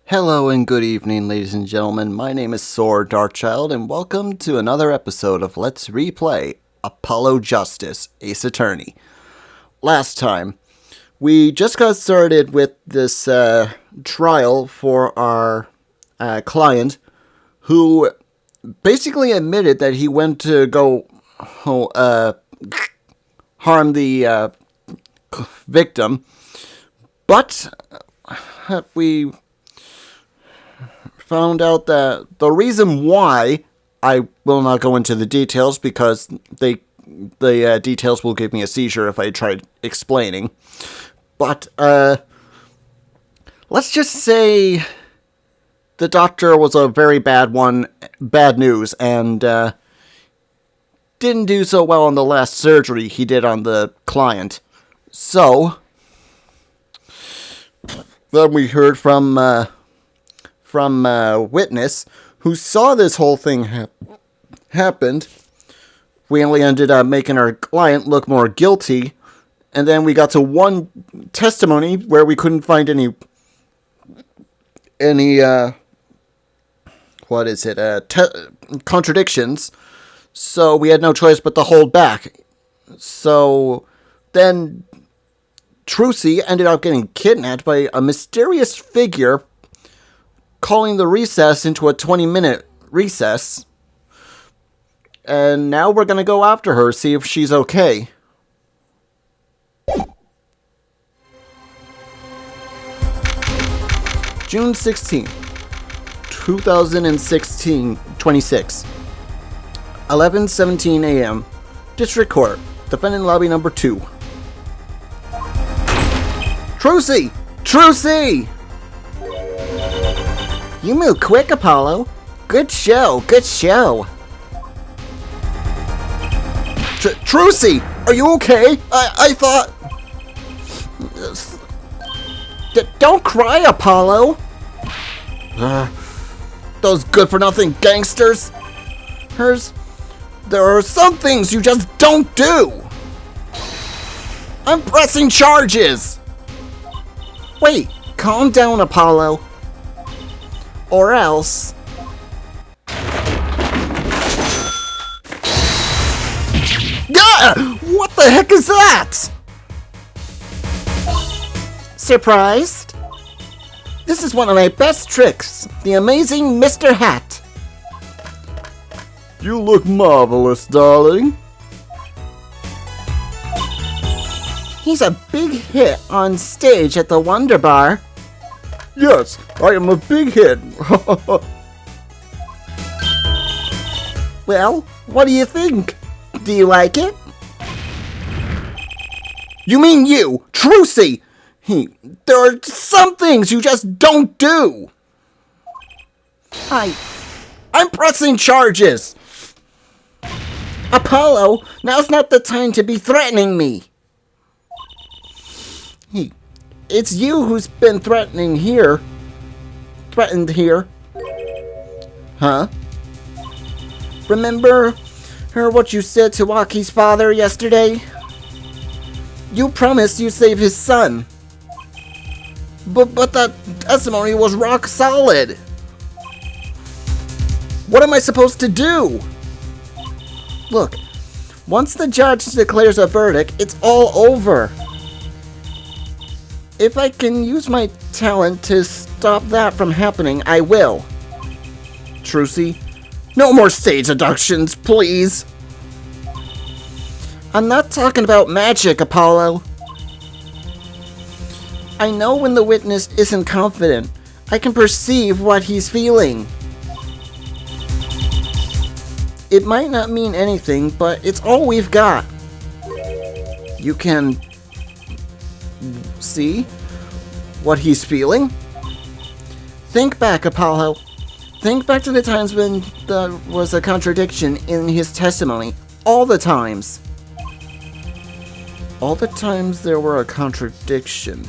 Hello and good evening, ladies and gentlemen. My name is Saur, Darkchylde, and welcome to another episode of Let's Replay Apollo Justice, Ace Attorney. Last time, we just got started with this trial for our client, who basically admitted that he went to go harm the victim, but we found out that the reason why, I will not go into the details because the details will give me a seizure if I try explaining. But let's just say the doctor was a very bad news, and didn't do so well on the last surgery he did on the client. So then we heard from a witness who saw this whole thing happened. We only ended up making our client look more guilty, and then we got to one testimony where we couldn't find any contradictions, so we had no choice but to hold back. So then Trucy ended up getting kidnapped by a mysterious figure, calling the recess into a 20-minute recess. And now we're going to go after her, see if she's okay. June 16th, 2016, 26. 11:17 a.m. District Court, Defendant Lobby Number 2. Trucy! Trucy! You move quick, Apollo. Good show, good show. Trucy, are you okay? I thought... Don't cry, Apollo. Those good-for-nothing gangsters. There are some things you just don't do. I'm pressing charges. Wait, calm down, Apollo. Or else... What the heck is that? Surprised? This is one of my best tricks, the amazing Mr. Hat. You look marvelous, darling. He's a big hit on stage at the Wonder Bar. Yes, I am a big hit. Well, what do you think? Do you like it? You mean you, Trucy? There are some things you just don't do. I'm pressing charges. Apollo, now's not the time to be threatening me. It's you who's been threatened here. Huh? Remember what you said to Waki's father yesterday? You promised you'd save his son. But that testimony was rock solid. What am I supposed to do? Look, once the judge declares a verdict, it's all over. If I can use my talent to stop that from happening, I will. Trucy, no more stage seductions, please. I'm not talking about magic, Apollo. I know when the witness isn't confident. I can perceive what he's feeling. It might not mean anything, but it's all we've got. You can see what he's feeling? Think back, Apollo. Think back to the times when there was a contradiction in his testimony. All the times. All the times there were a contradiction.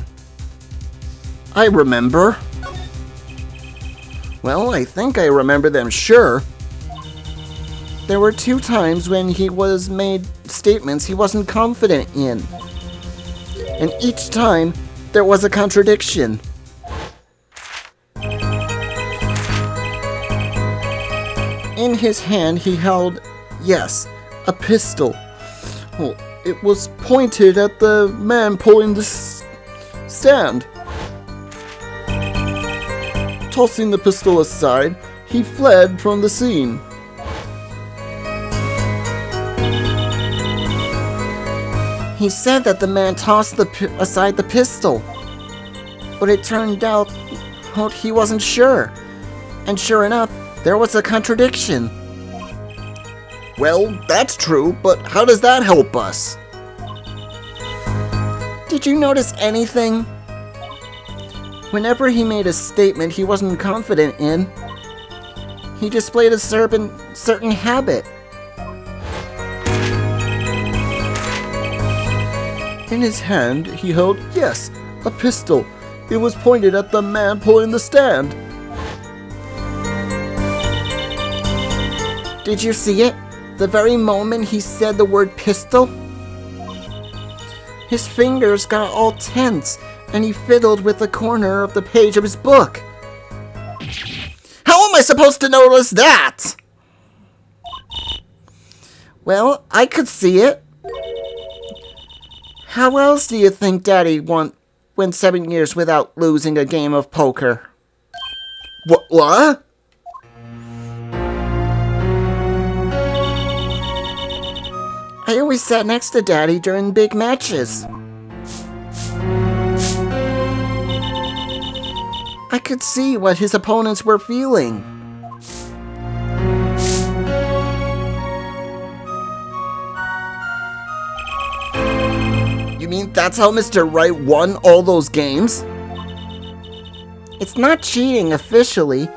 I remember. Well, I think I remember them, sure. There were 2 times when he was made statements he wasn't confident in. And each time, there was a contradiction. In his hand he held, yes, a pistol. Well, it was pointed at the man pulling the stand. Tossing the pistol aside, he fled from the scene. He said that the man tossed aside the pistol, but it turned out he wasn't sure. And sure enough, there was a contradiction. Well, that's true, but how does that help us? Did you notice anything? Whenever he made a statement he wasn't confident in, he displayed a certain habit. In his hand he held, yes, a pistol. It was pointed at the man pulling the stand. Did you see it? The very moment he said the word pistol, his fingers got all tense and he fiddled with the corner of the page of his book. How am I supposed to notice that? Well, I could see it. How else do you think Daddy went 7 years without losing a game of poker? What? I always sat next to Daddy during big matches. I could see what his opponents were feeling. You mean that's how Mr. Wright won all those games? It's not cheating officially.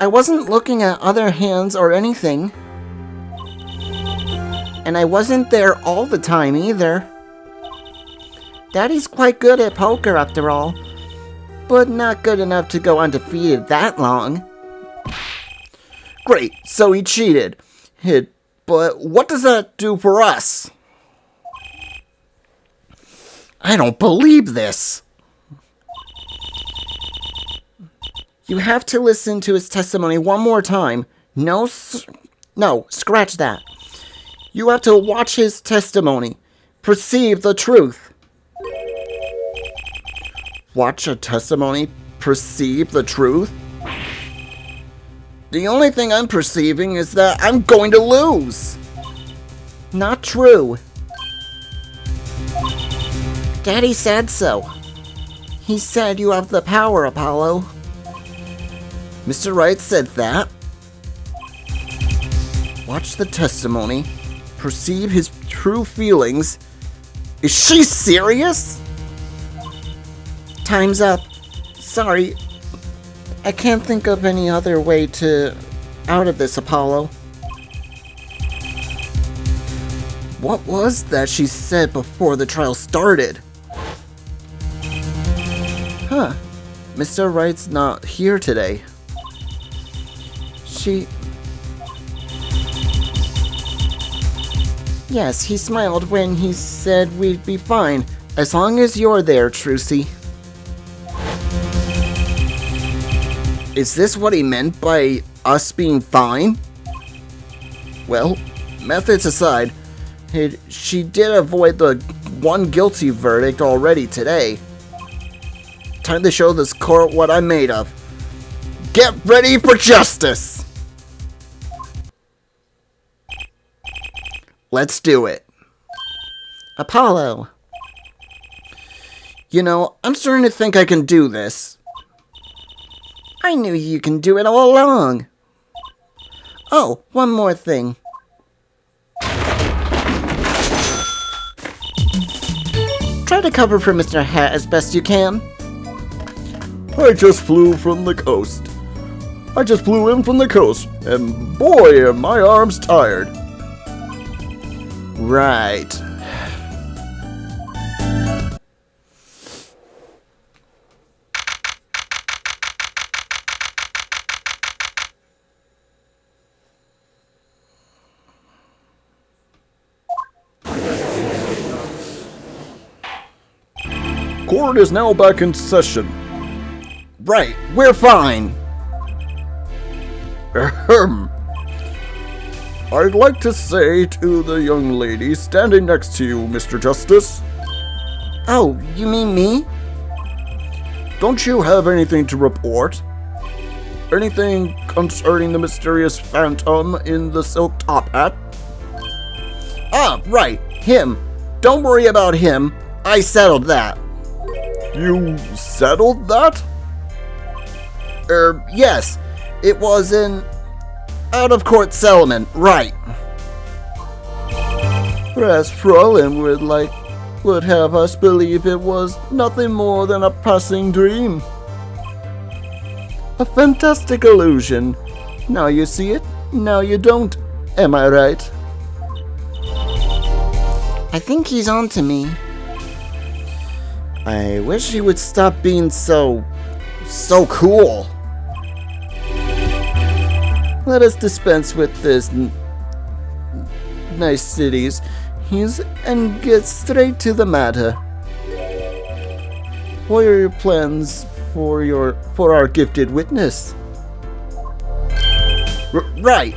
I wasn't looking at other hands or anything. And I wasn't there all the time either. Daddy's quite good at poker after all, but not good enough to go undefeated that long. Great, so he cheated. But what does that do for us? I don't believe this. You have to listen to his testimony one more time. No, scratch that. You have to watch his testimony. Perceive the truth. Watch a testimony, perceive the truth? The only thing I'm perceiving is that I'm going to lose. Not true. Daddy said so. He said you have the power, Apollo. Mr. Wright said that. Watch the testimony. Perceive his true feelings. Is she serious? Time's up. Sorry. I can't think of any other way out of this, Apollo. What was that she said before the trial started? Huh. Mr. Wright's not here today. Yes, he smiled when he said we'd be fine, as long as you're there, Trucy. Is this what he meant by us being fine? Well, methods aside, she did avoid the one guilty verdict already today. Time to show this court what I'm made of. Get ready for justice! Let's do it. Apollo. You know, I'm starting to think I can do this. I knew you can do it all along. Oh, one more thing. Try to cover for Mr. Hat as best you can. I just flew from the coast. I just flew in from the coast, and boy, are my arms tired. Right. Court is now back in session. Right, we're fine. I'd like to say to the young lady standing next to you, Mr. Justice. Oh, you mean me? Don't you have anything to report? Anything concerning the mysterious phantom in the silk top hat? Ah, right, him. Don't worry about him. I settled that. You settled that? Yes. It was an out-of-court settlement, right. Perhaps Frolin would have us believe it was nothing more than a passing dream. A fantastic illusion. Now you see it, now you don't. Am I right? I think he's on to me. I wish he would stop being so cool. Let us dispense with this niceties and get straight to the matter. What are your plans for our gifted witness? Right.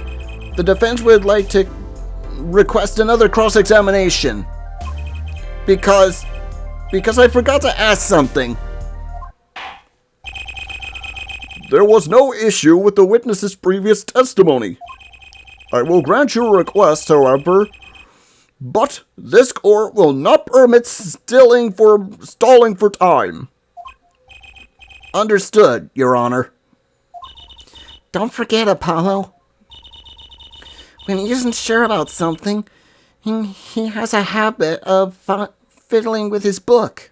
The defense would like to request another cross-examination. Because I forgot to ask something. There was no issue with the witness's previous testimony. I will grant your request, however, but this court will not permit stalling for time. Understood, Your Honor. Don't forget, Apollo. When he isn't sure about something, he has a habit of fiddling with his book.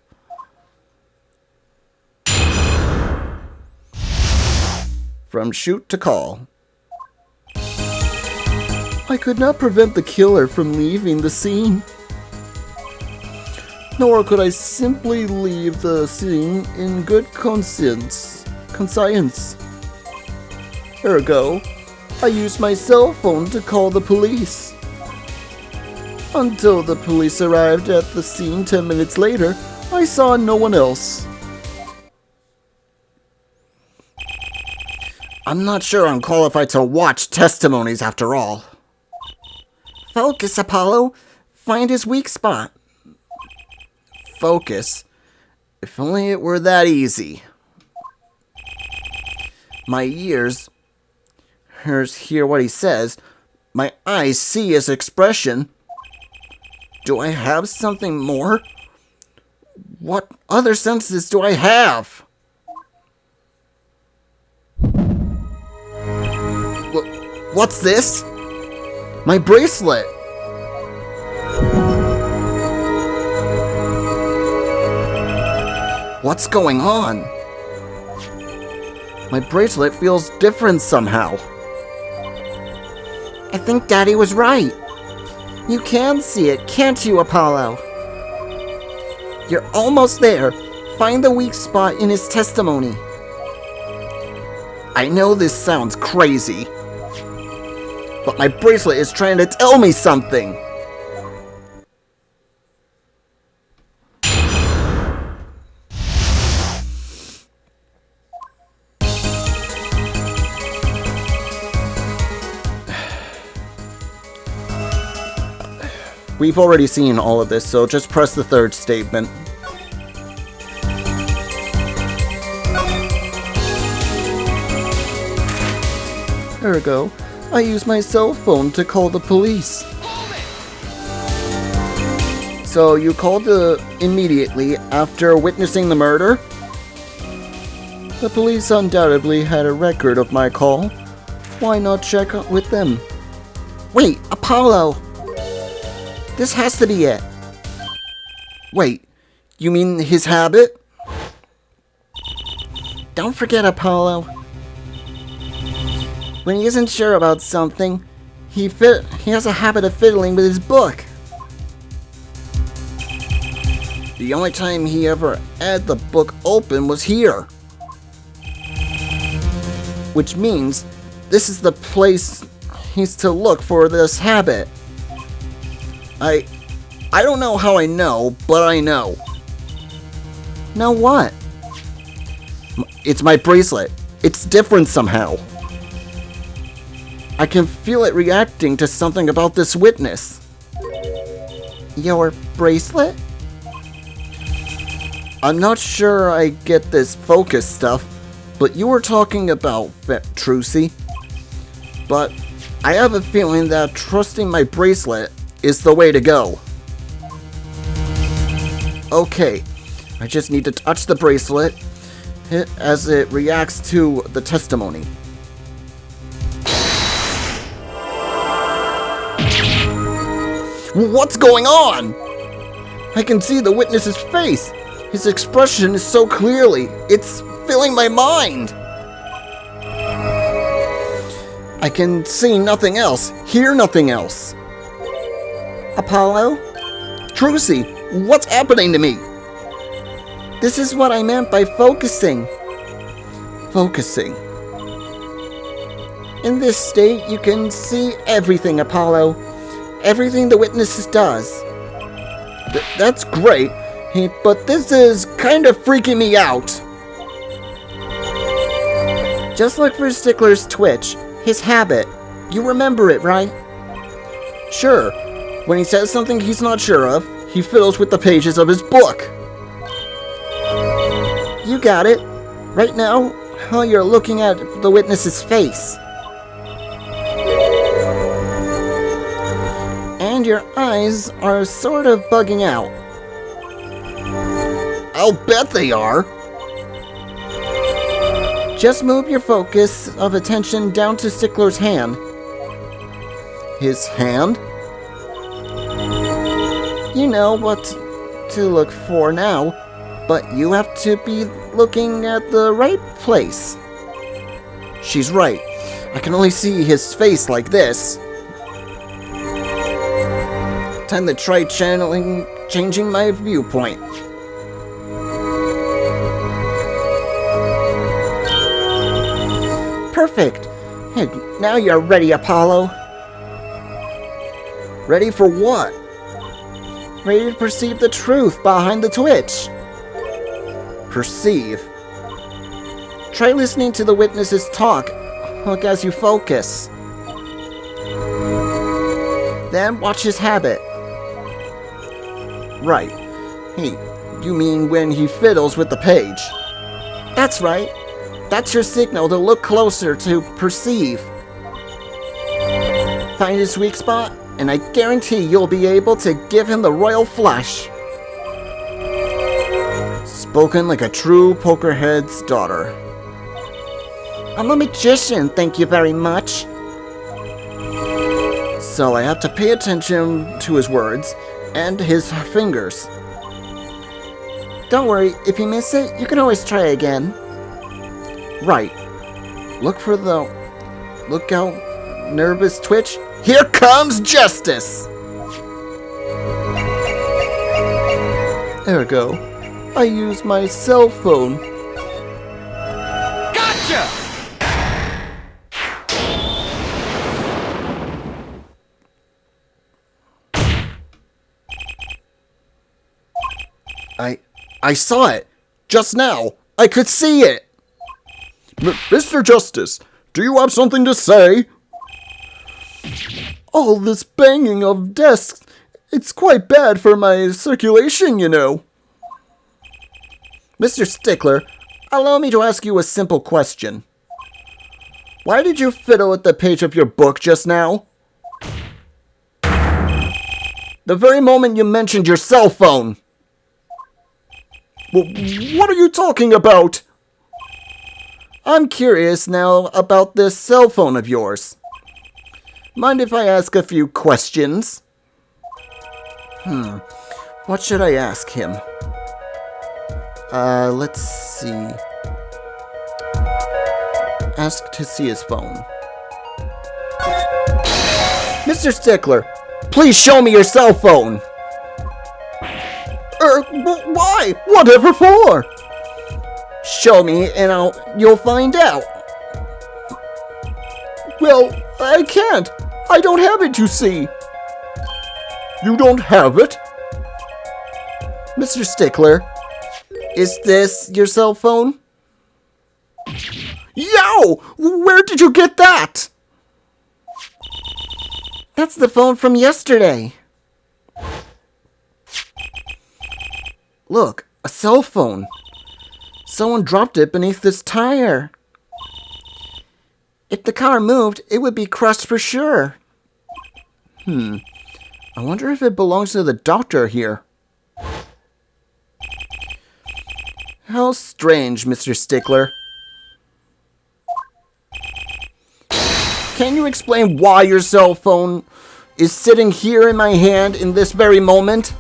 From shoot to call. I could not prevent the killer from leaving the scene. Nor could I simply leave the scene in good conscience. Ergo, I used my cell phone to call the police. Until the police arrived at the scene 10 minutes later, I saw no one else. I'm not sure I'm qualified to watch testimonies after all. Focus, Apollo. Find his weak spot. Focus? If only it were that easy. My ears hear what he says. My eyes see his expression. Do I have something more? What other senses do I have? What's this? My bracelet! What's going on? My bracelet feels different somehow. I think Daddy was right. You can see it, can't you, Apollo? You're almost there. Find the weak spot in his testimony. I know this sounds crazy, but my bracelet is trying to tell me something. We've already seen all of this, so just press the third statement. Ergo, I use my cell phone to call the police. So you called immediately after witnessing the murder? The police undoubtedly had a record of my call. Why not check with them? Wait, Apollo! This has to be it. Wait, you mean his habit? Don't forget, Apollo. When he isn't sure about something, he has a habit of fiddling with his book. The only time he ever had the book open was here. Which means this is the place he's to look for this habit. I don't know how I know, but I know. Know what? It's my bracelet. It's different somehow. I can feel it reacting to something about this witness. Your bracelet? I'm not sure I get this focus stuff, but you were talking about Trucy. But I have a feeling that trusting my bracelet is the way to go. Okay, I just need to touch the bracelet as it reacts to the testimony. What's going on? I can see the witness's face. His expression is so clearly. It's filling my mind. I can see nothing else, hear nothing else. Apollo? Trucy, what's happening to me? This is what I meant by focusing. Focusing. In this state, you can see everything, Apollo. Everything the witness does. That's great, but this is kind of freaking me out. Just look for Stickler's twitch, his habit. You remember it, right? Sure. When he says something he's not sure of, he fiddles with the pages of his book. You got it. Right now, you're looking at the witness's face. And your eyes are sort of bugging out. I'll bet they are. Just move your focus of attention down to Stickler's hand. His hand? You know what to look for now, but you have to be looking at the right place. She's right. I can only see his face like this. Time to try changing my viewpoint. Perfect. Hey, now you're ready, Apollo. Ready for what? Ready to perceive the truth behind the twitch. Perceive? Try listening to the witnesses talk. Look as you focus. Then watch his habit. Right. Hey, you mean when he fiddles with the page? That's right. That's your signal to look closer to perceive. Find his weak spot, and I guarantee you'll be able to give him the royal flush. Spoken like a true pokerhead's daughter. I'm a magician, thank you very much. So I have to pay attention to his words and his fingers. Don't worry, if you miss it, you can always try again. Right. Look out, nervous twitch. Here comes justice! Ergo, I use my cell phone. Gotcha! I saw it. Just now. I could see it. Mr. Justice, do you have something to say? All this banging of desks, it's quite bad for my circulation, you know. Mr. Stickler, allow me to ask you a simple question. Why did you fiddle at the page of your book just now? The very moment you mentioned your cell phone. What are you talking about? I'm curious now about this cell phone of yours. Mind if I ask a few questions? What should I ask him? Let's see. Ask to see his phone. Mr. Stickler, please show me your cell phone. Why? Whatever for? Show me and you'll find out. Well, I can't. I don't have it, you see. You don't have it? Mr. Stickler, is this your cell phone? Yow! Where did you get that? That's the phone from yesterday. Look, a cell phone. Someone dropped it beneath this tire. If the car moved, it would be crushed for sure. I wonder if it belongs to the doctor here. How strange, Mr. Stickler. Can you explain why your cell phone is sitting here in my hand in this very moment?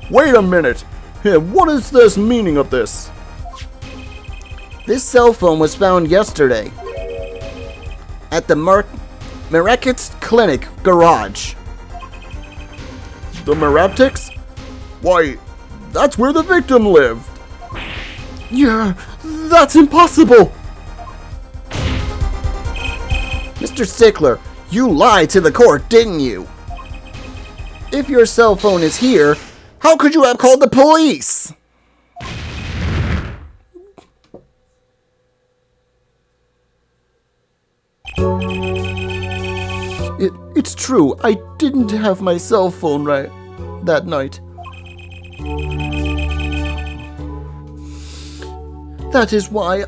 Wait a minute. Hey, what is this meaning of this? This cell phone was found yesterday at the Merakits Clinic garage. The Meratics? Why, that's where the victim lived. Yeah, that's impossible. Mr. Stickler, you lied to the court, didn't you? If your cell phone is here, how could you have called the police? It's true, I didn't have my cell phone right that night. That is why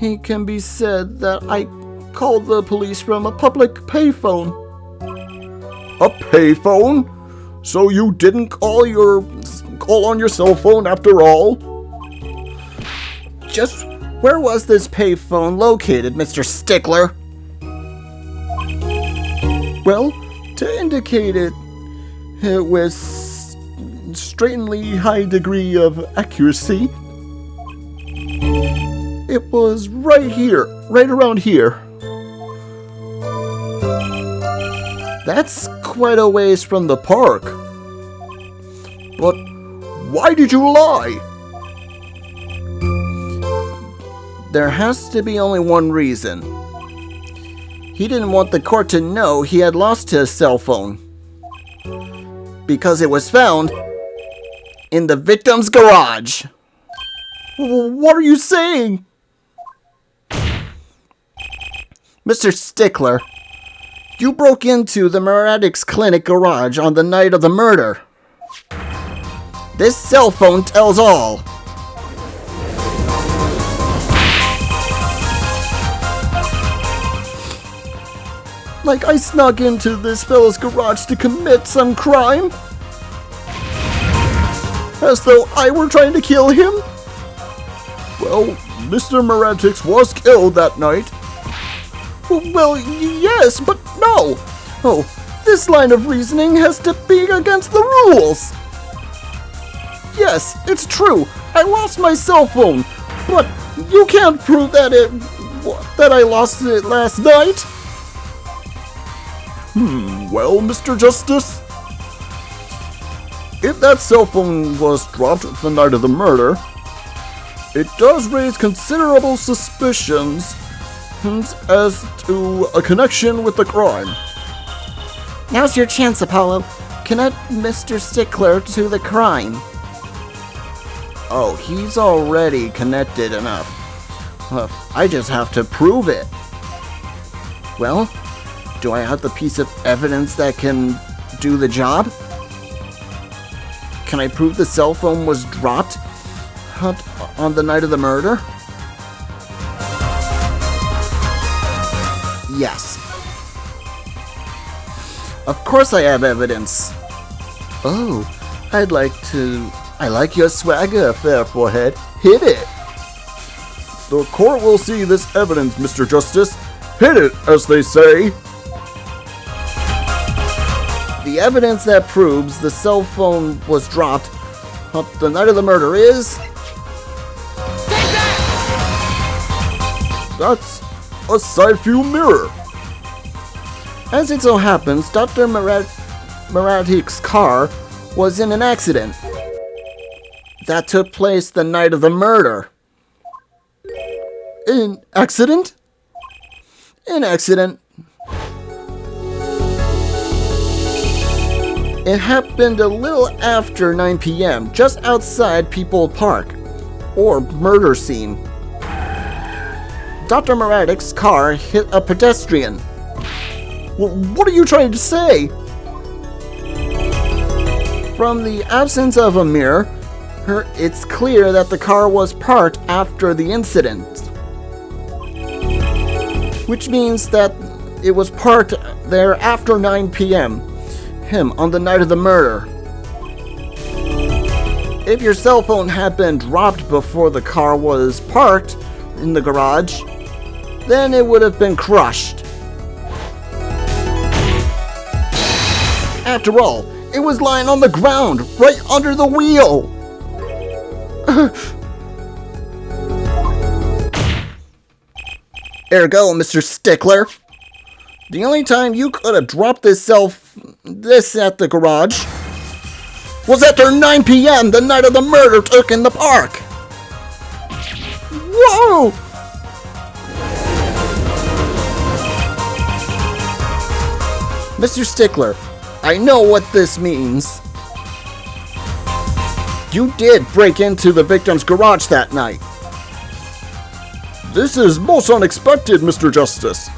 it can be said that I called the police from a public payphone. A payphone? So you didn't call on your cell phone after all? Just where was this payphone located, Mr. Stickler? Well, to indicate it with strainingly high degree of accuracy, it was right here, right around here. That's quite a ways from the park. But why did you lie? There has to be only one reason. He didn't want the court to know he had lost his cell phone. Because it was found in the victim's garage. What are you saying? Mr. Stickler, you broke into the Meratics Clinic garage on the night of the murder. This cell phone tells all. Like I snuck into this fellow's garage to commit some crime? As though I were trying to kill him? Well, Mr. Meratics was killed that night. Well, yes, but no. Oh, this line of reasoning has to be against the rules. Yes, it's true. I lost my cell phone, but you can't prove that I lost it last night. Well, Mr. Justice, if that cell phone was dropped the night of the murder, it does raise considerable suspicions as to a connection with the crime. Now's your chance, Apollo. Connect Mr. Stickler to the crime. Oh, he's already connected enough. I just have to prove it. Well, do I have the piece of evidence that can do the job? Can I prove the cell phone was dropped on the night of the murder? Yes. Of course I have evidence. Oh, I like your swagger, fair forehead. Hit it. The court will see this evidence, Mr. Justice. Hit it, as they say. The evidence that proves the cell phone was dropped on the night of the murder is... That's a side view mirror. As it so happens, Dr. Meratik's car was in an accident that took place the night of the murder. An accident? An accident. It happened a little after 9 p.m., just outside People Park, or murder scene. Dr. Meratik's car hit a pedestrian. What are you trying to say? From the absence of a mirror, it's clear that the car was parked after the incident. Which means that it was parked there after 9 p.m. On the night of the murder. If your cell phone had been dropped before the car was parked in the garage, then it would have been crushed. After all, it was lying on the ground, right under the wheel. Ergo, Mr. Stickler, the only time you could have dropped this at the garage was after 9 p.m. the night of the murder took in the park. Whoa! Mr. Stickler, I know what this means. You did break into the victim's garage that night. This is most unexpected, Mr. Justice.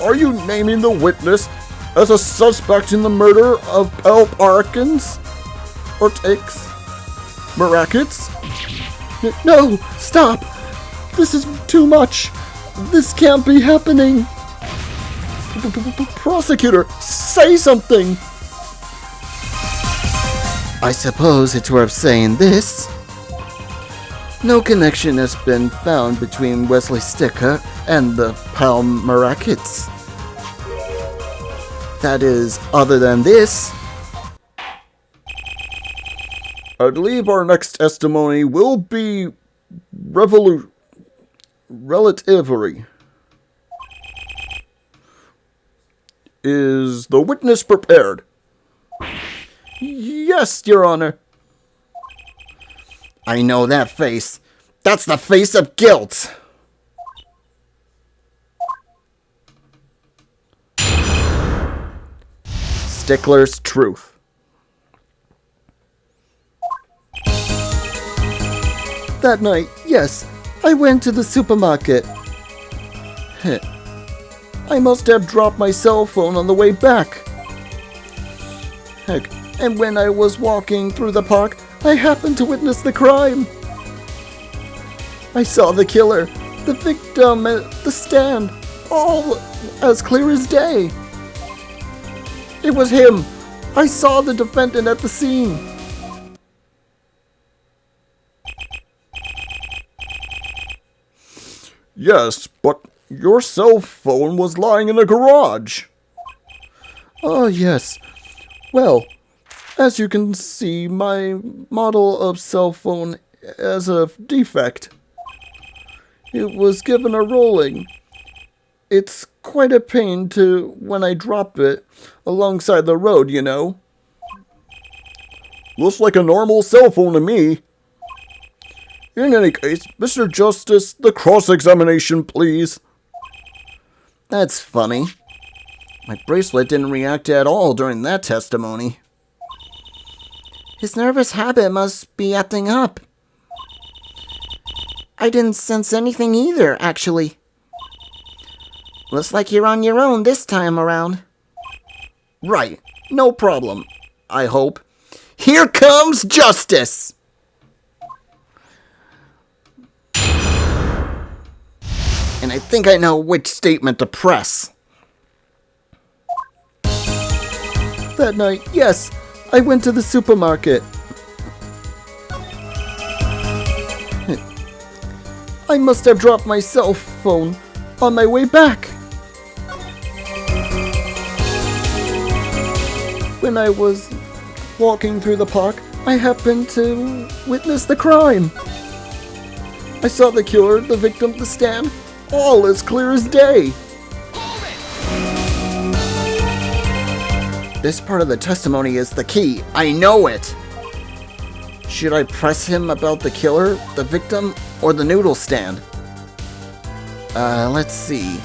Are you naming the witness as a suspect in the murder of Pal Parkins? Or Takes? Marackets? No, stop! This is too much! This can't be happening! Prosecutor, say something! I suppose it's worth saying this. No connection has been found between Wesley Sticker and the Pal Marackets. That is, other than this. I believe our next testimony will be relatively. Is the witness prepared? Yes, Your Honor. I know that face. That's the face of guilt. Stickler's truth. That night, yes, I went to the supermarket. I must have dropped my cell phone on the way back. And when I was walking through the park, I happened to witness the crime. I saw the killer, the victim at the stand, all as clear as day. It was him. I saw the defendant at the scene. Yes, but your cell phone was lying in a garage. Oh, yes. Well, as you can see, my model of cell phone has a defect. It was given a rolling. It's quite a pain when I drop it alongside the road, you know. Looks like a normal cell phone to me. In any case, Mr. Justice, the cross-examination, please. That's funny. My bracelet didn't react at all during that testimony. His nervous habit must be acting up. I didn't sense anything either, actually. Looks like you're on your own this time around. Right. No problem. I hope. Here comes justice! And I think I know which statement to press. That night, yes, I went to the supermarket. I must have dropped my cell phone on my way back. When I was walking through the park, I happened to witness the crime. I saw the killer, the victim, the stand, all as clear as day. This part of the testimony is the key. I know it. Should I press him about the killer, the victim, or the noodle stand? Let's see.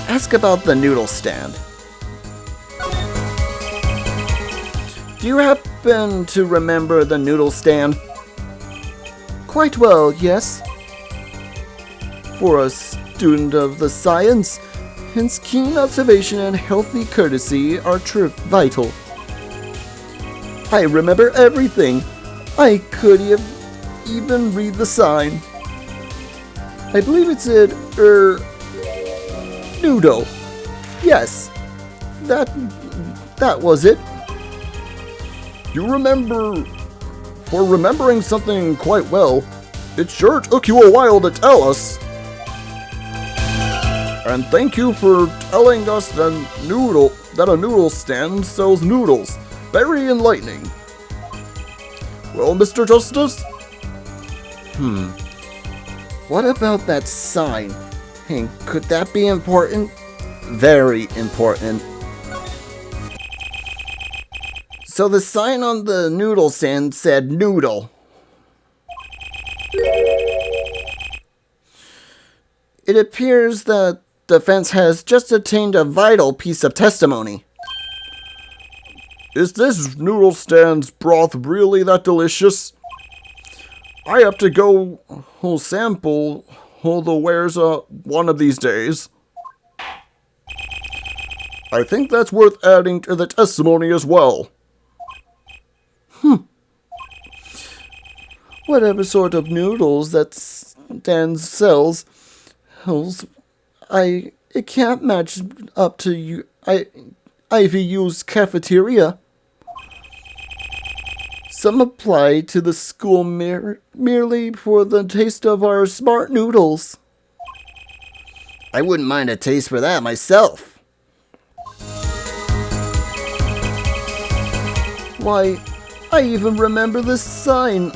Ask about the noodle stand. Do you happen to remember the noodle stand? Quite well, yes. For a student of the science, hence keen observation and healthy courtesy are vital. I remember everything. I could even read the sign. I believe it said, noodle. Yes, that was it. You remember... For remembering something quite well, it sure took you a while to tell us. And thank you for telling us that a noodle stand sells noodles. Very enlightening. Well, Mr. Justice? What about that sign? Hey, could that be important? Very important. So the sign on the noodle stand said noodle. It appears that the defense has just obtained a vital piece of testimony. Is this noodle stand's broth really that delicious? I have to go sample the wares one of these days. I think that's worth adding to the testimony as well. Whatever sort of noodles that stand sells, it can't match up to IVU's cafeteria. Some apply to the school merely for the taste of our smart noodles. I wouldn't mind a taste for that myself. Why, I even remember the sign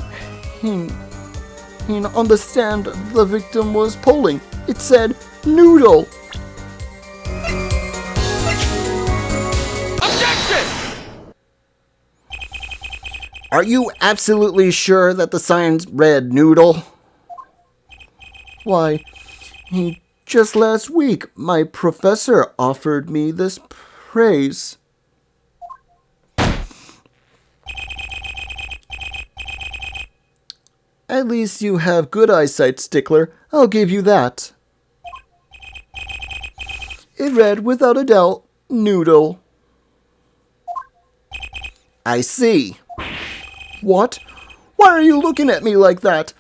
on the stand the victim was pulling. It said, noodle. Objection! Are you absolutely sure that the sign read noodle? Why, just last week my professor offered me this praise. At least you have good eyesight, Stickler. I'll give you that. It read, without a doubt, noodle. I see. What? Why are you looking at me like that?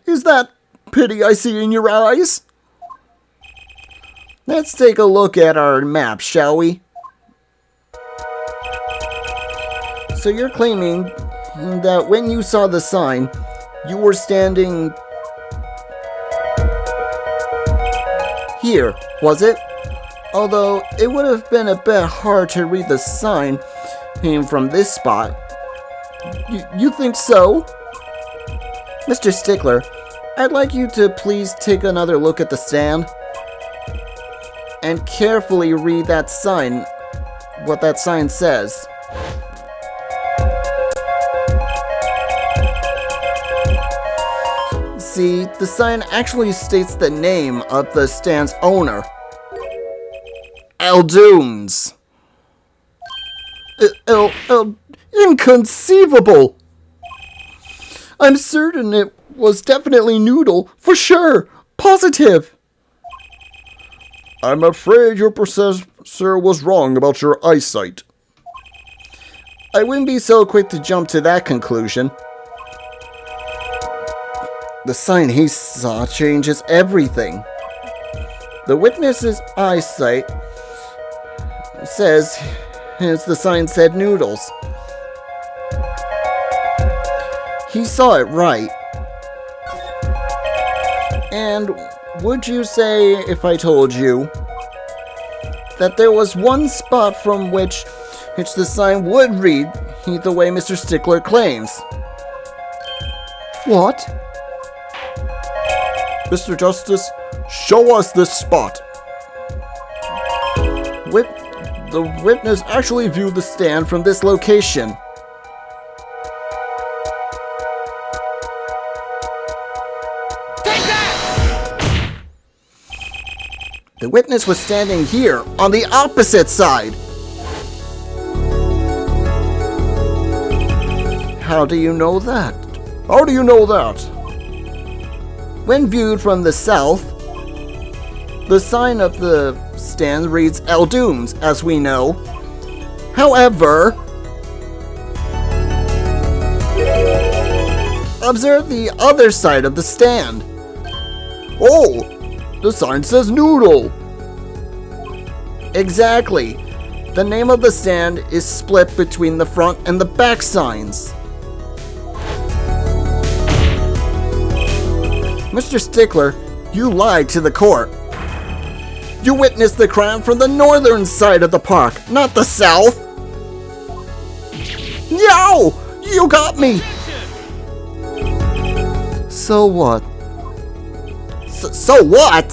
Is that pity I see in your eyes? Let's take a look at our map, shall we? So you're claiming that when you saw the sign, you were standing here, was it? Although it would have been a bit hard to read the sign from this spot. You think so? Mr. Stickler, I'd like you to please take another look at the stand and carefully read that sign, what that sign says. See, the sign actually states the name of the stand's owner. Aldoons. Inconceivable! I'm certain it was definitely noodle, for sure, positive. I'm afraid your professor was wrong about your eyesight. I wouldn't be so quick to jump to that conclusion. The sign he saw changes everything. The witness's eyesight says, as the sign said, noodles. He saw it right. And would you say, if I told you, that there was one spot from which the sign would read the way Mr. Stickler claims? What? Mr. Justice, show us this spot. The witness actually viewed the stand from this location. Take that! The witness was standing here, on the opposite side. How do you know that? How do you know that? When viewed from the south, The sign of the stand reads Eldooms, as we know. However, observe the other side of the stand. Oh, the sign says Noodle. Exactly. The name of the stand is split between the front and the back signs. Mr. Stickler, you lied to the court. You witnessed the crime from the northern side of the park, not the south. No! You got me! So what? So what?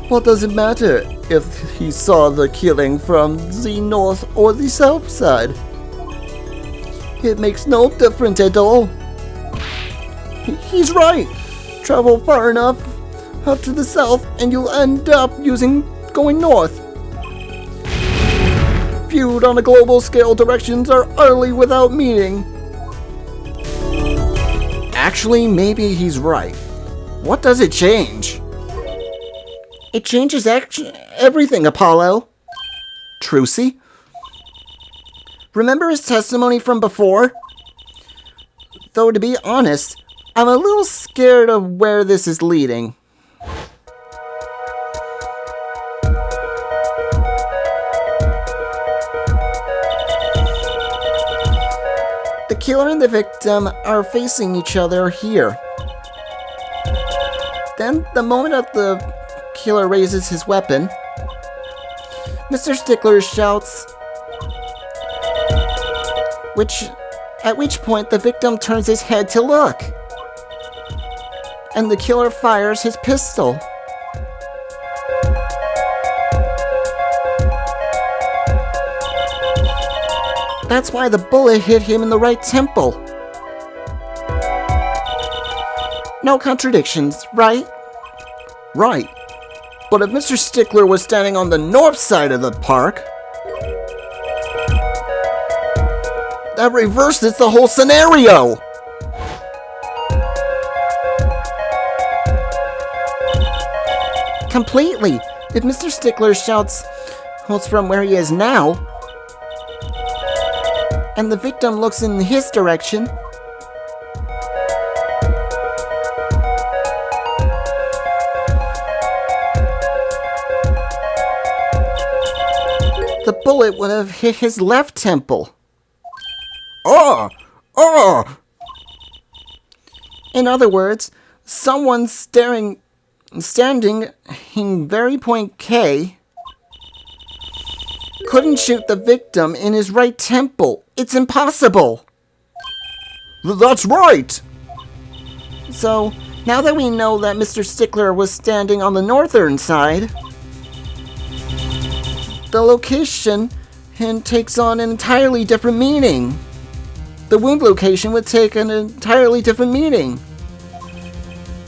What does it matter if he saw the killing from the north or the south side? It makes no difference at all. He's right. Travel far enough up to the south and you'll end up going north. Viewed on a global scale, directions are utterly without meaning. Actually, maybe he's right. What does it change? It changes everything, Apollo. Trucy? Remember his testimony from before? Though to be honest, I'm a little scared of where this is leading. The killer and the victim are facing each other here. Then, the moment that the killer raises his weapon, Mr. Stickler shouts, at which point the victim turns his head to look, and the killer fires his pistol. That's why the bullet hit him in the right temple. No contradictions, right? Right. But if Mr. Stickler was standing on the north side of the park, that reverses the whole scenario! Completely. If Mr. Stickler shouts from where he is now, and the victim looks in his direction, the bullet would have hit his left temple. In other words, someone standing in very point K couldn't shoot the victim in his right temple. It's impossible. That's right. So, now that we know that Mr. Stickler was standing on the northern side, the location takes on an entirely different meaning. The wound location would take an entirely different meaning.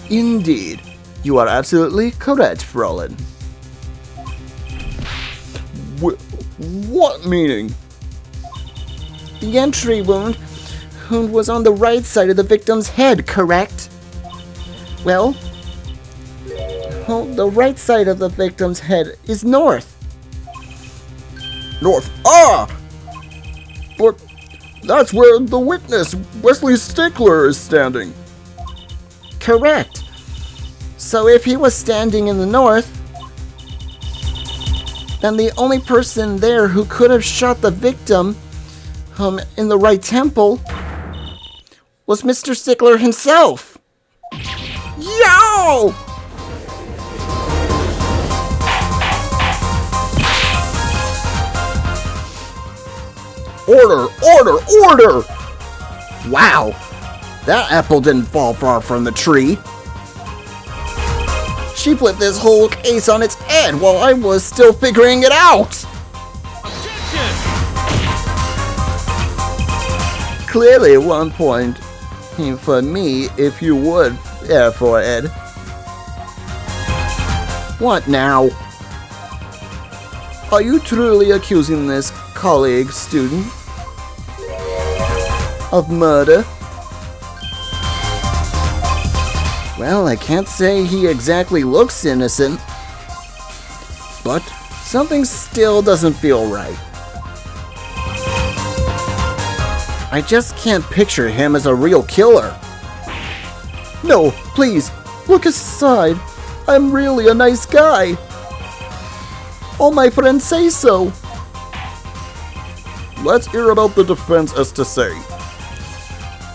Indeed. You are absolutely correct, Frolin. What meaning? The entry wound was on the right side of the victim's head, correct? Well, the right side of the victim's head is north. North. But that's where the witness, Wesley Stickler, is standing. Correct. So if he was standing in the north, then the only person there who could have shot the victim in the right temple was Mr. Stickler himself. Yo! Order! Wow, that apple didn't fall far from the tree. She flipped this whole case on its head while I was still figuring it out. Objection! Clearly 1 point for me, if you would, therefore, Ed. What now? Are you truly accusing this colleague student of murder? Well, I can't say he exactly looks innocent, but something still doesn't feel right. I just can't picture him as a real killer. No, please, look aside. I'm really a nice guy. All my friends say so. Let's hear about the defense as to say.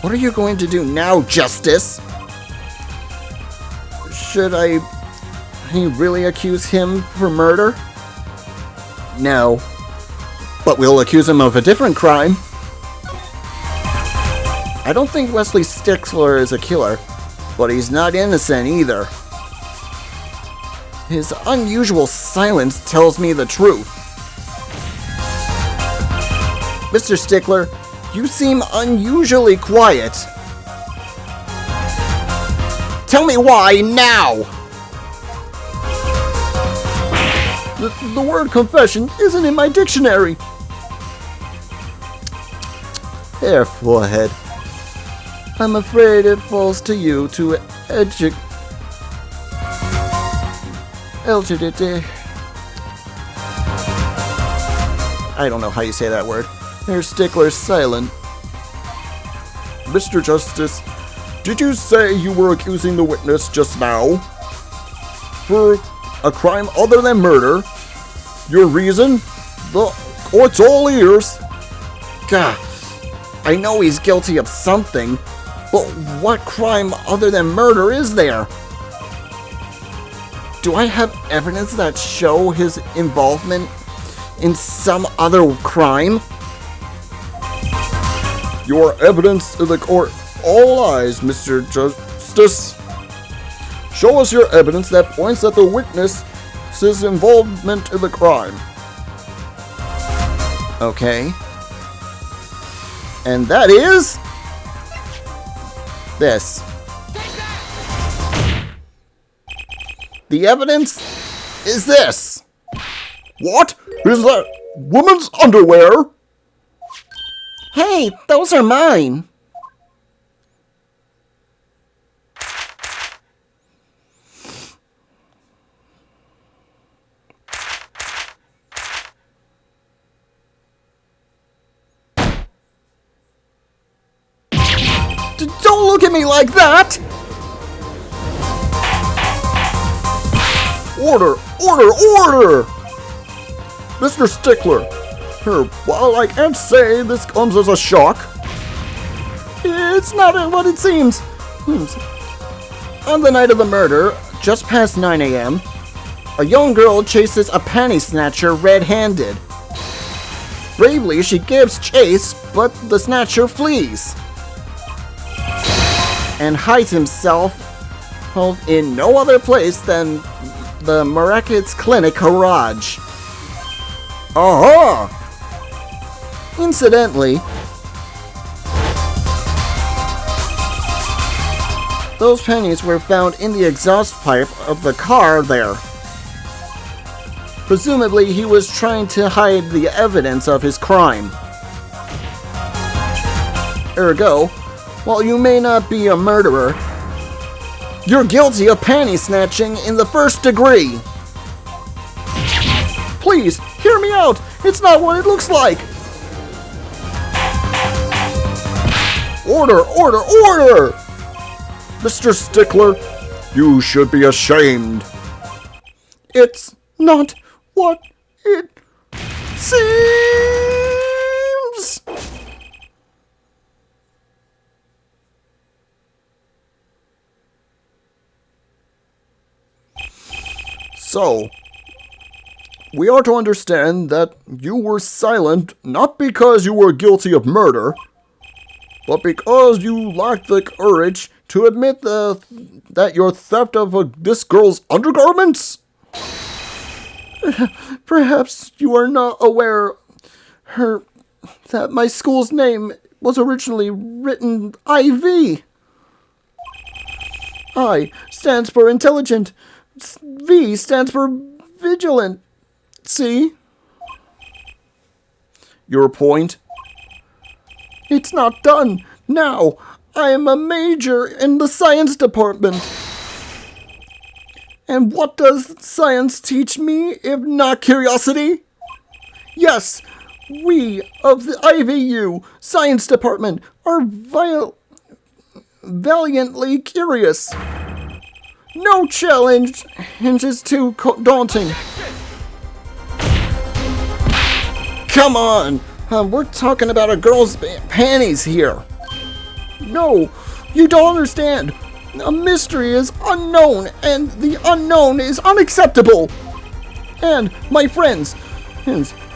What are you going to do now, Justice? Should I really accuse him for murder? No. But we'll accuse him of a different crime. I don't think Wesley Stickler is a killer, but he's not innocent either. His unusual silence tells me the truth. Mr. Stickler, you seem unusually quiet. Tell me why now! The word confession isn't in my dictionary. There, forehead. I'm afraid it falls to you to educate. I don't know how you say that word. There's Stickler's silent. Mr. Justice, did you say you were accusing the witness just now for a crime other than murder? Your reason? The court's all ears. Gah, I know he's guilty of something, but what crime other than murder is there? Do I have evidence that show his involvement in some other crime? Your evidence in the court. All eyes, Mr. Justice. Show us your evidence that points at the witness's involvement in the crime. Okay. And that is this. The evidence is this. What? Is that woman's underwear? Hey, those are mine. Don't look at me like that! Order! Order! Order! Mr. Stickler, while I can't say this comes as a shock, it's not what it seems. On the night of the murder, just past 9 a.m., a young girl chases a panty snatcher red-handed. Bravely, she gives chase, but the snatcher flees and hides himself in no other place than the Miraculous Clinic garage. aha! Incidentally, those pennies were found in the exhaust pipe of the car there. Presumably, he was trying to hide the evidence of his crime. Ergo, while you may not be a murderer, you're guilty of panty snatching in the first degree. Please, hear me out. It's not what it looks like. Order! Order! Order! Mr. Stickler, you should be ashamed. It's not what it seems. So, we are to understand that you were silent not because you were guilty of murder, but because you lacked the courage to admit that your theft of this girl's undergarments? Perhaps you are not aware that my school's name was originally written IV. I stands for intelligent. V stands for vigilant. See? Your point? It's not done. Now, I am a major in the science department. And what does science teach me if not curiosity? Yes, we of the IVU Science Department are valiantly curious. No challenge is too daunting. Come on! We're talking about a girl's panties here. No, you don't understand. A mystery is unknown, and the unknown is unacceptable. And, my friends,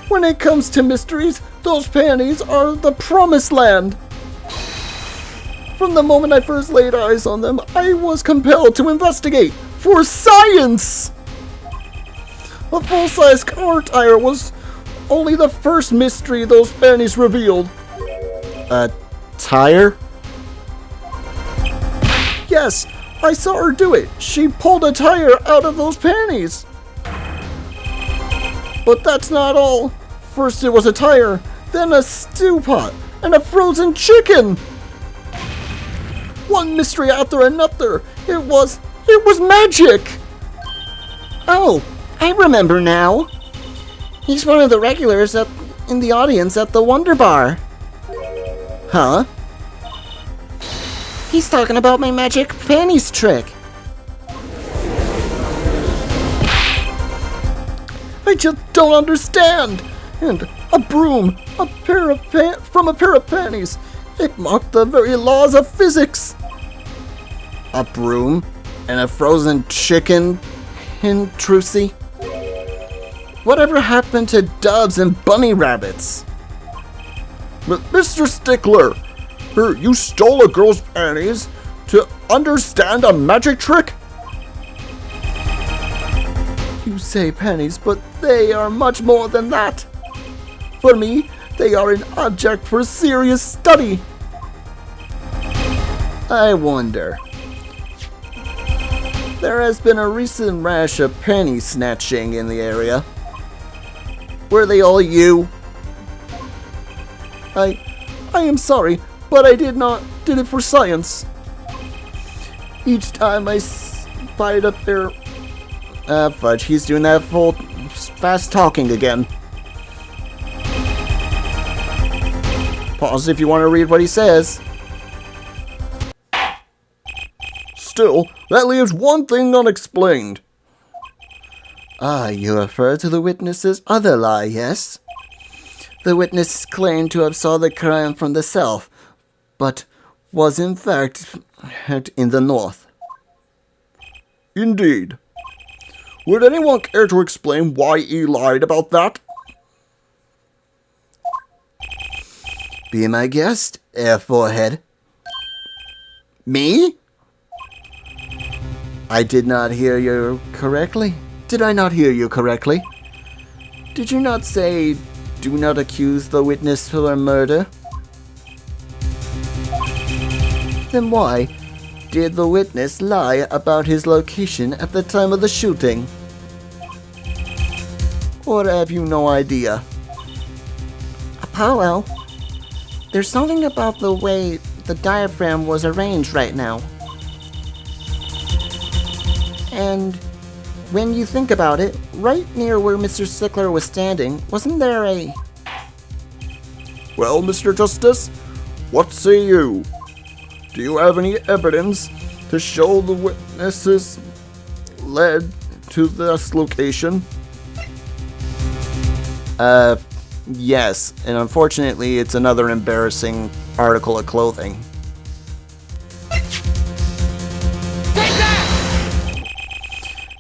when it comes to mysteries, those panties are the promised land. From the moment I first laid eyes on them, I was compelled to investigate for science. A full-size car tire was only the first mystery those panties revealed. A tire? Yes, I saw her do it. She pulled a tire out of those panties. But that's not all. First it was a tire, then a stew pot, and a frozen chicken. One mystery after another. It was magic. Oh, I remember now. He's one of the regulars in the audience at the Wonder Bar. Huh? He's talking about my magic panties trick. I just don't understand. And a broom, from a pair of panties. It mocked the very laws of physics. A broom and a frozen chicken in Trucy? Whatever happened to doves and bunny rabbits? Mr. Stickler, you stole a girl's panties to understand a magic trick? You say panties, but they are much more than that. For me, they are an object for serious study. I wonder. There has been a recent rash of penny snatching in the area. Were they all you? I am sorry, but I did it for science. Each time I spied up there... Fudge, he's doing that full fast talking again. Pause if you want to read what he says. Still, that leaves one thing unexplained. Ah, you refer to the witness's other lie, yes? The witness claimed to have saw the crime from the south, but was in fact in the north. Indeed. Would anyone care to explain why he lied about that? Be my guest, Air Forehead. Me? I did not hear you correctly. Did I not hear you correctly? Did you not say, do not accuse the witness for murder? Then why did the witness lie about his location at the time of the shooting? Or have you no idea? Apollo, there's something about the way the diaphragm was arranged right now. And when you think about it, right near where Mr. Stickler was standing, wasn't there a... Well, Mr. Justice, what say you? Do you have any evidence to show the witnesses led to this location? Yes, and unfortunately it's another embarrassing article of clothing.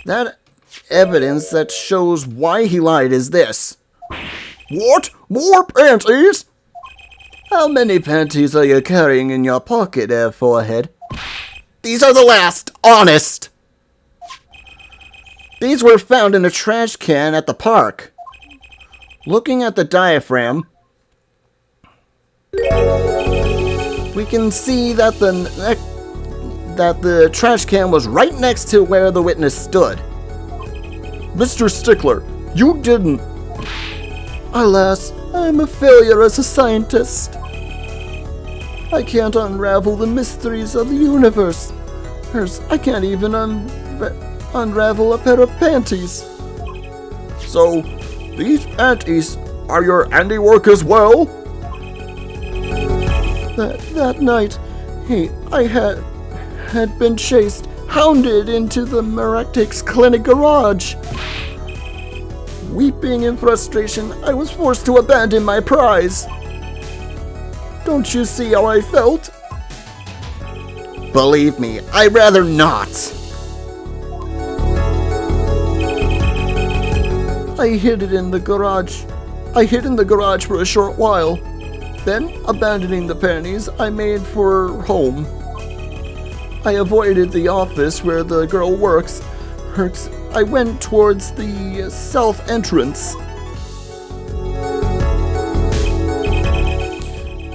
That evidence that shows why he lied is this. What? More panties? How many panties are you carrying in your pocket, Air Forehead? These are the last, honest. These were found in a trash can at the park. Looking at the diaphragm, we can see that the trash can was right next to where the witness stood. Mr. Stickler, you didn't. Alas, I'm a failure as a scientist. I can't unravel the mysteries of the universe. I can't even unravel a pair of panties. So, these panties are your handiwork as well? That night, I had been chased, hounded into the Maractic's clinic garage. Weeping in frustration, I was forced to abandon my prize. Don't you see how I felt? Believe me, I'd rather not. I hid in the garage for a short while. Then, abandoning the panties, I made for home. I avoided the office where the girl works. I went towards the south entrance.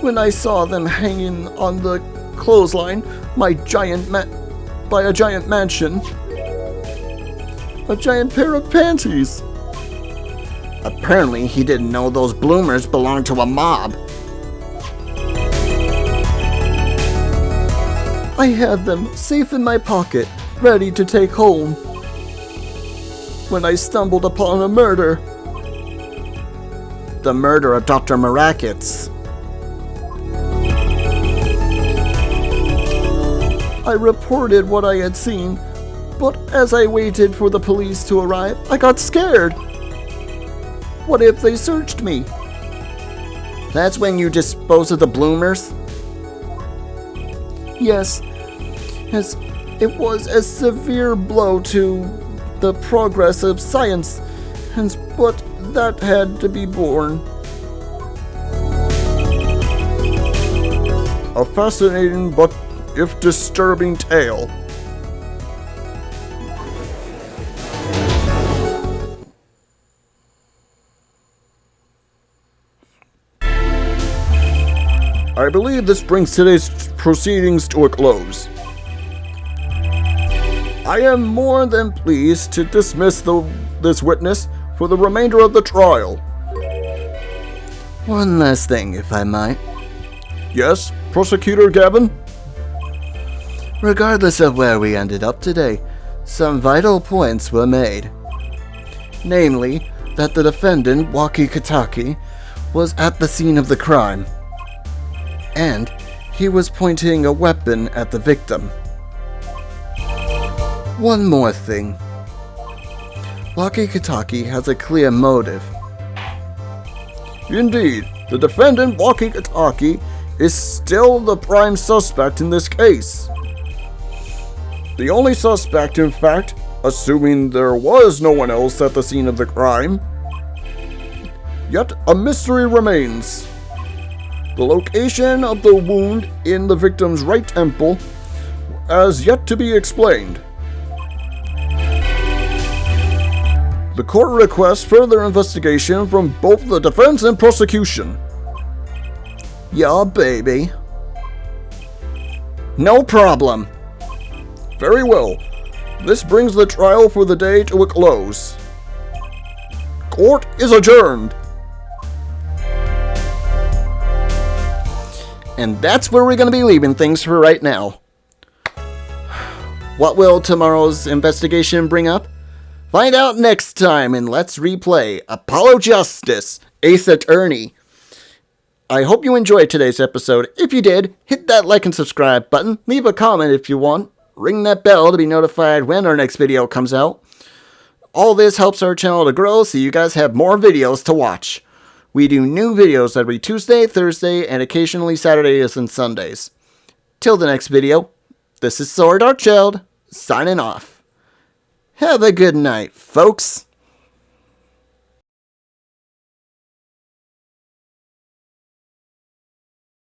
When I saw them hanging on the clothesline by a giant mansion, a giant pair of panties. Apparently, he didn't know those bloomers belonged to a mob. I had them safe in my pocket, ready to take home, when I stumbled upon a murder. The murder of Dr. Marackets. I reported what I had seen, but as I waited for the police to arrive, I got scared. What if they searched me? That's when you dispose of the bloomers? Yes, as it was a severe blow to the progress of science, but that had to be borne. A fascinating but if disturbing tale. I believe this brings today's proceedings to a close. I am more than pleased to dismiss this witness for the remainder of the trial. One last thing, if I might. Yes, Prosecutor Gavin? Regardless of where we ended up today, some vital points were made. Namely, that the defendant, Waki Kataki, was at the scene of the crime, and he was pointing a weapon at the victim. One more thing. Waki Kataki has a clear motive. Indeed, the defendant, Waki Kataki, is still the prime suspect in this case. The only suspect, in fact, assuming there was no one else at the scene of the crime. Yet a mystery remains. The location of the wound in the victim's right temple has yet to be explained. The court requests further investigation from both the defense and prosecution. Yeah, baby. No problem. Very well. This brings the trial for the day to a close. Court is adjourned. And that's where we're going to be leaving things for right now. What will tomorrow's investigation bring up? Find out next time in Let's Replay Apollo Justice, Ace Attorney. I hope you enjoyed today's episode. If you did, hit that like and subscribe button. Leave a comment if you want. Ring that bell to be notified when our next video comes out. All this helps our channel to grow so you guys have more videos to watch. We do new videos every Tuesday, Thursday, and occasionally Saturdays and Sundays. Till the next video, this is Saur Darkchylde, signing off. Have a good night, folks.